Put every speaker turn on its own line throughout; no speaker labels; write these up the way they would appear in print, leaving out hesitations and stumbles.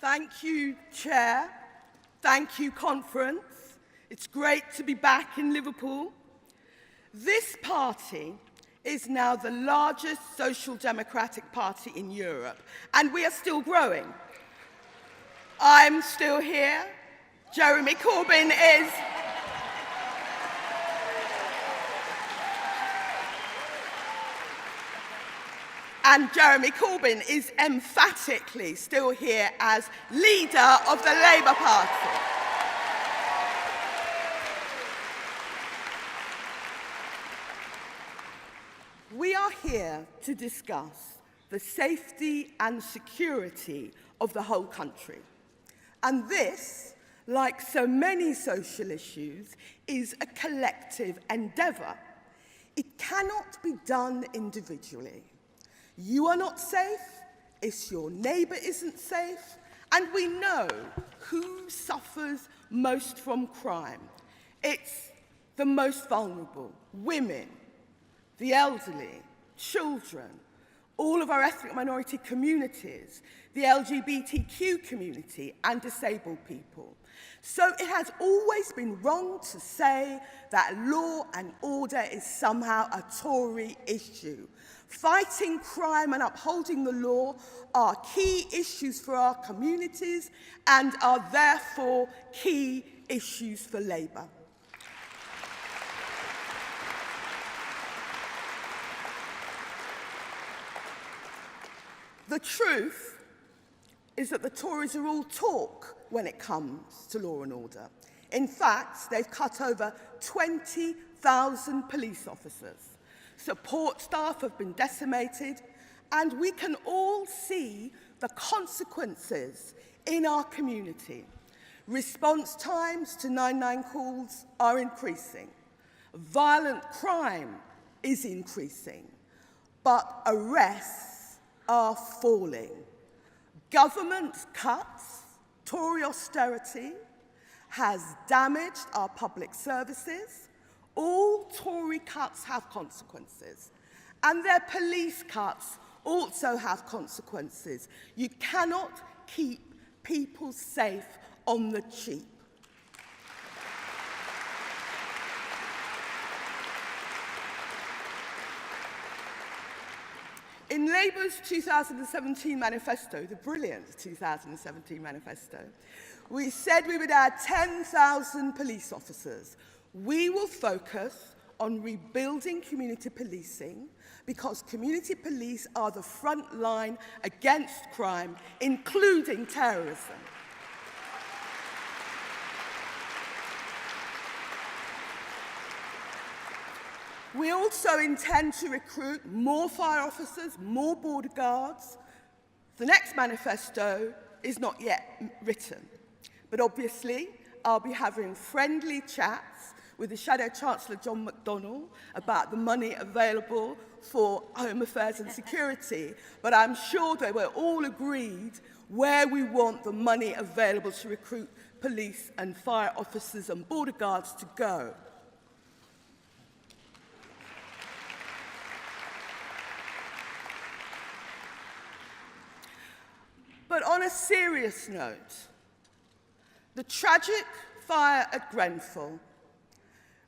Thank you, Chair. Thank you, Conference. It's great to be back in Liverpool. This party is now the largest social democratic party in Europe, and we are still growing. I'm still here. Jeremy Corbyn is. And Jeremy Corbyn is emphatically still here as leader of the Labour Party. We are here to discuss the safety and security of the whole country. And this, like so many social issues, is a collective endeavour. It cannot be done individually. You are not safe, if your neighbour isn't safe, and we know who suffers most from crime. It's the most vulnerable: women, the elderly, children, all of our ethnic minority communities, the LGBTQ community, and disabled people. So it has always been wrong to say that law and order is somehow a Tory issue. Fighting crime and upholding the law are key issues for our communities and are therefore key issues for Labour. The truth is that the Tories are all talk when it comes to law and order. In fact, they've cut over 20,000 police officers. Support staff have been decimated, and we can all see the consequences in our community. Response times to 999 calls are increasing. Violent crime is increasing, but arrests are falling. Government cuts, Tory austerity, has damaged our public services. All Tory cuts have consequences, and their police cuts also have consequences. You cannot keep people safe on the cheap. In Labour's 2017 manifesto, the brilliant 2017 manifesto, we said we would add 10,000 police officers. We will focus on rebuilding community policing because community police are the front line against crime, including terrorism. We also intend to recruit more fire officers, more border guards. The next manifesto is not yet written, but obviously I'll be having friendly chats with the Shadow Chancellor John McDonnell about the money available for Home Affairs and Security, but I'm sure that we're all agreed where we want the money available to recruit police and fire officers and border guards to go. But on a serious note, the tragic fire at Grenfell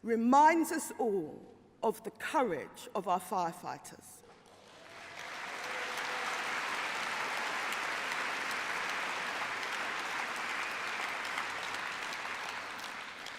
reminds us all of the courage of our firefighters.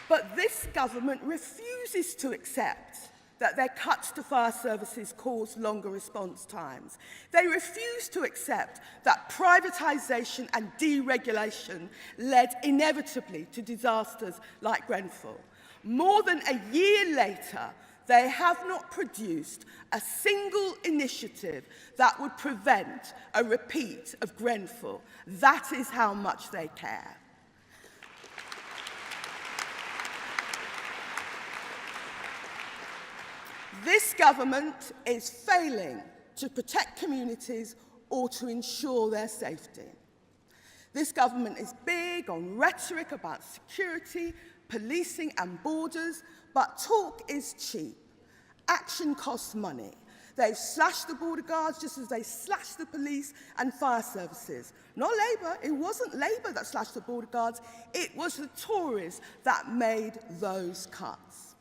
But this government refuses to accept that their cuts to fire services cause longer response times. They refuse to accept that privatisation and deregulation led inevitably to disasters like Grenfell. More than a year later, they have not produced a single initiative that would prevent a repeat of Grenfell. That is how much they care. This government is failing to protect communities or to ensure their safety. This government is big on rhetoric about security, policing and borders, but talk is cheap. Action costs money. They've slashed the border guards just as they slashed the police and fire services. Not Labour. It wasn't Labour that slashed the border guards. It was the Tories that made those cuts.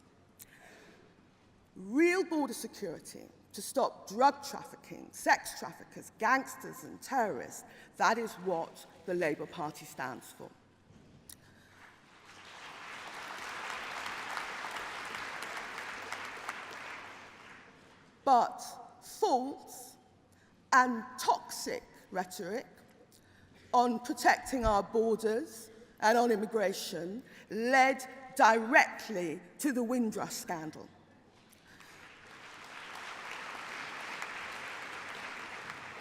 Real border security to stop drug trafficking, sex traffickers, gangsters and terrorists, that is what the Labour Party stands for. But false and toxic rhetoric on protecting our borders and on immigration led directly to the Windrush scandal.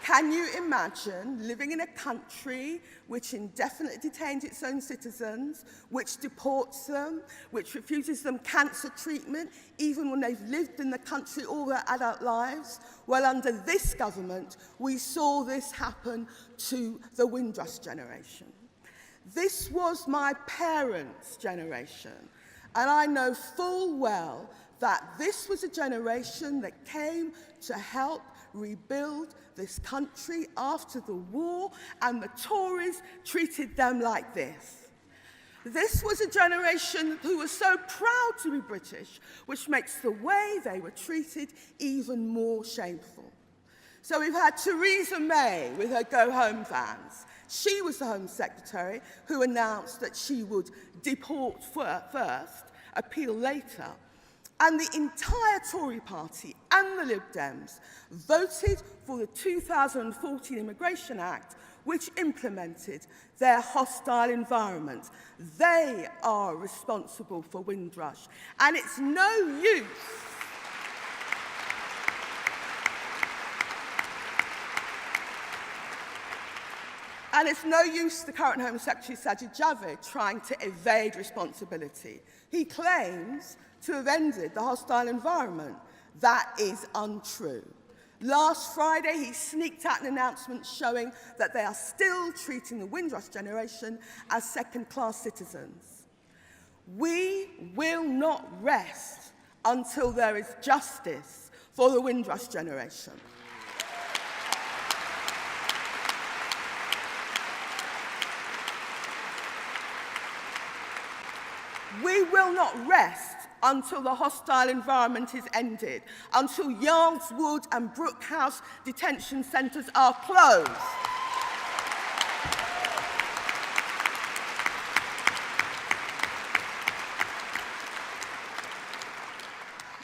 Can you imagine living in a country which indefinitely detains its own citizens, which deports them, which refuses them cancer treatment, even when they've lived in the country all their adult lives? Well, under this government, we saw this happen to the Windrush generation. This was my parents' generation, and I know full well that this was a generation that came to help rebuild this country after the war, and the Tories treated them like this. This was a generation who was so proud to be British, which makes the way they were treated even more shameful. So we've had Theresa May with her Go Home vans. She was the Home Secretary who announced that she would deport first, appeal later. And the entire Tory party and the Lib Dems voted for the 2014 Immigration Act, which implemented their hostile environment. They are responsible for Windrush. And it's no use the current Home Secretary Sajid Javid trying to evade responsibility. He claims to have ended the hostile environment. That is untrue. Last Friday, he sneaked out an announcement showing that they are still treating the Windrush generation as second-class citizens. We will not rest until there is justice for the Windrush generation. We will not rest until the hostile environment is ended, until Yards Wood and Brookhouse detention centres are closed.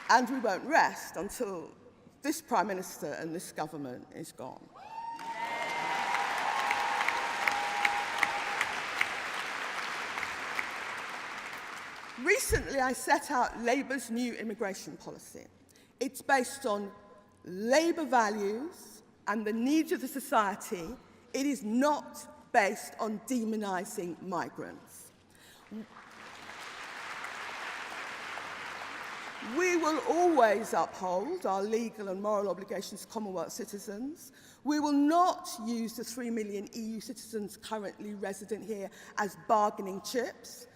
And we won't rest until this Prime Minister and this government is gone. Recently, I set out Labour's new immigration policy. It's based on Labour values and the needs of the society. It is not based on demonising migrants. We will always uphold our legal and moral obligations to Commonwealth citizens. We will not use the 3 million EU citizens currently resident here as bargaining chips.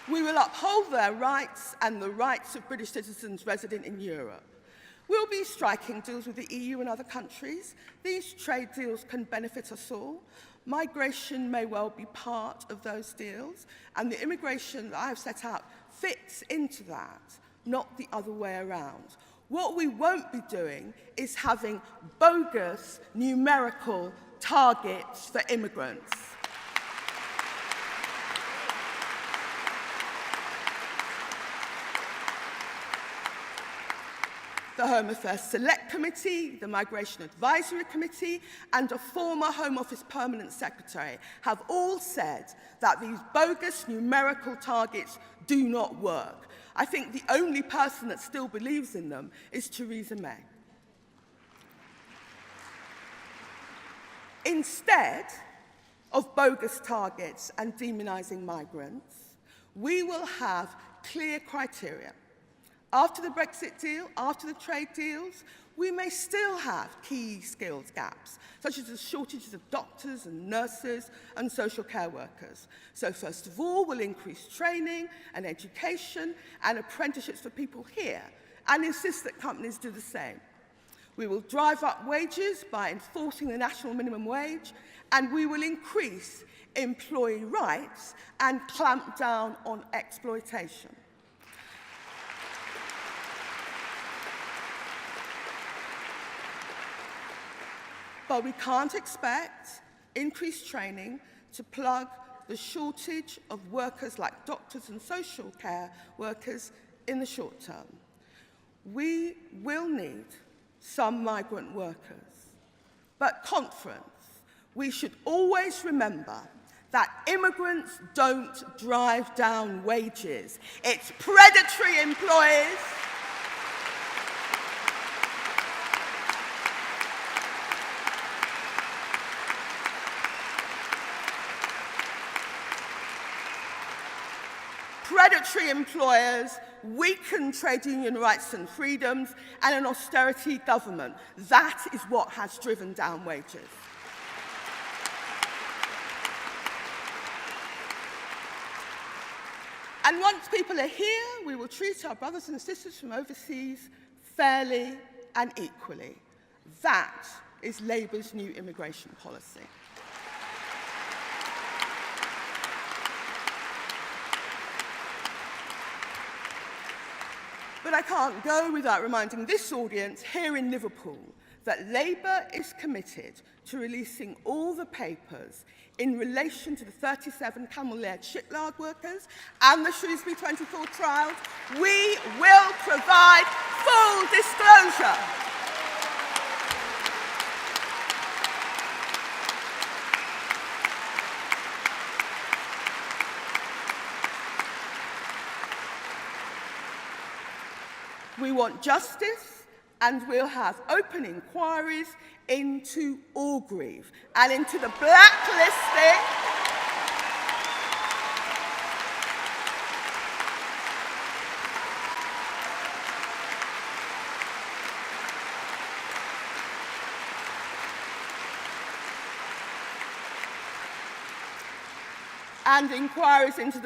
We will uphold their rights and the rights of British citizens resident in Europe. We'll be striking deals with the EU and other countries. These trade deals can benefit us all. Migration may well be part of those deals, and the immigration that I have set out fits into that, not the other way around. What we won't be doing is having bogus numerical targets for immigrants. The Home Affairs Select Committee, the Migration Advisory Committee, and a former Home Office Permanent Secretary have all said that these bogus numerical targets do not work. I think the only person that still believes in them is Theresa May. Instead of bogus targets and demonising migrants, we will have clear criteria. After the Brexit deal, after the trade deals, we may still have key skills gaps, such as the shortages of doctors and nurses and social care workers. So first of all, we'll increase training and education and apprenticeships for people here and insist that companies do the same. We will drive up wages by enforcing the national minimum wage, and we will increase employee rights and clamp down on exploitation. But we can't expect increased training to plug the shortage of workers like doctors and social care workers in the short term. We will need some migrant workers. But conference, we should always remember that immigrants don't drive down wages. It's predatory employers weaken trade union rights and freedoms, and an austerity government. That is what has driven down wages. And once people are here, we will treat our brothers and sisters from overseas fairly and equally. That is Labour's new immigration policy. But I can't go without reminding this audience here in Liverpool that Labour is committed to releasing all the papers in relation to the 37 Camel-Laird shipyard workers and the Shrewsbury 24 trials. We will provide full disclosure. We want justice, and we'll have open inquiries into Orgreave and into the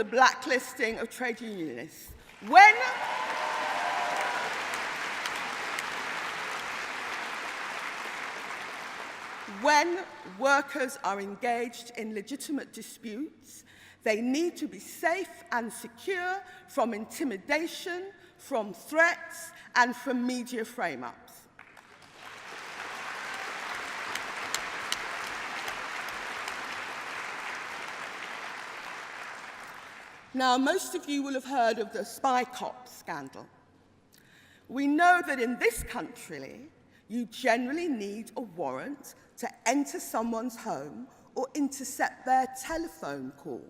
blacklisting of trade unionists. When workers are engaged in legitimate disputes, they need to be safe and secure from intimidation, from threats, and from media frame-ups. Now, most of you will have heard of the spy cop scandal. We know that in this country, you generally need a warrant to enter someone's home or intercept their telephone calls.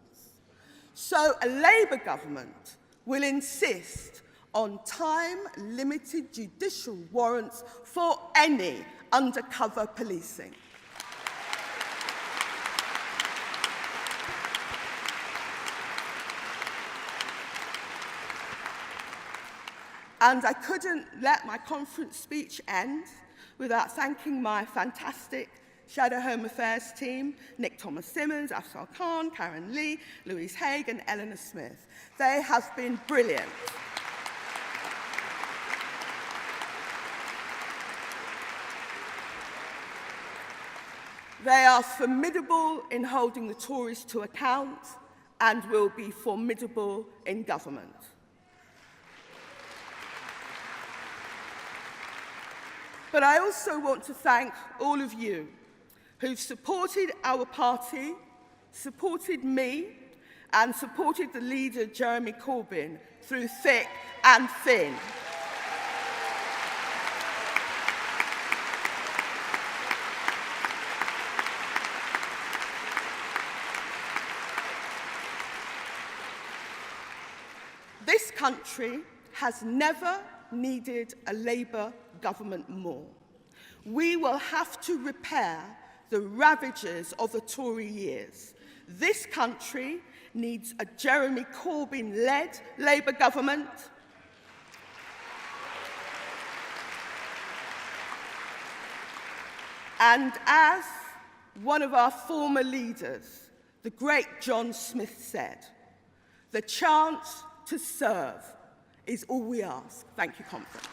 So a Labour government will insist on time-limited judicial warrants for any undercover policing. And I couldn't let my conference speech end without thanking my fantastic Shadow Home Affairs team, Nick Thomas-Simmons, Afsal Khan, Karen Lee, Louise Haig, and Eleanor Smith. They have been brilliant. They are formidable in holding the Tories to account and will be formidable in government. But I also want to thank all of you who've supported our party, supported me, and supported the leader, Jeremy Corbyn, through thick and thin. This country has never needed a Labour government more. We will have to repair the ravages of the Tory years. This country needs a Jeremy Corbyn-led Labour government And as one of our former leaders, the great John Smith, said, the chance to serve is all we ask. Thank you, Conference.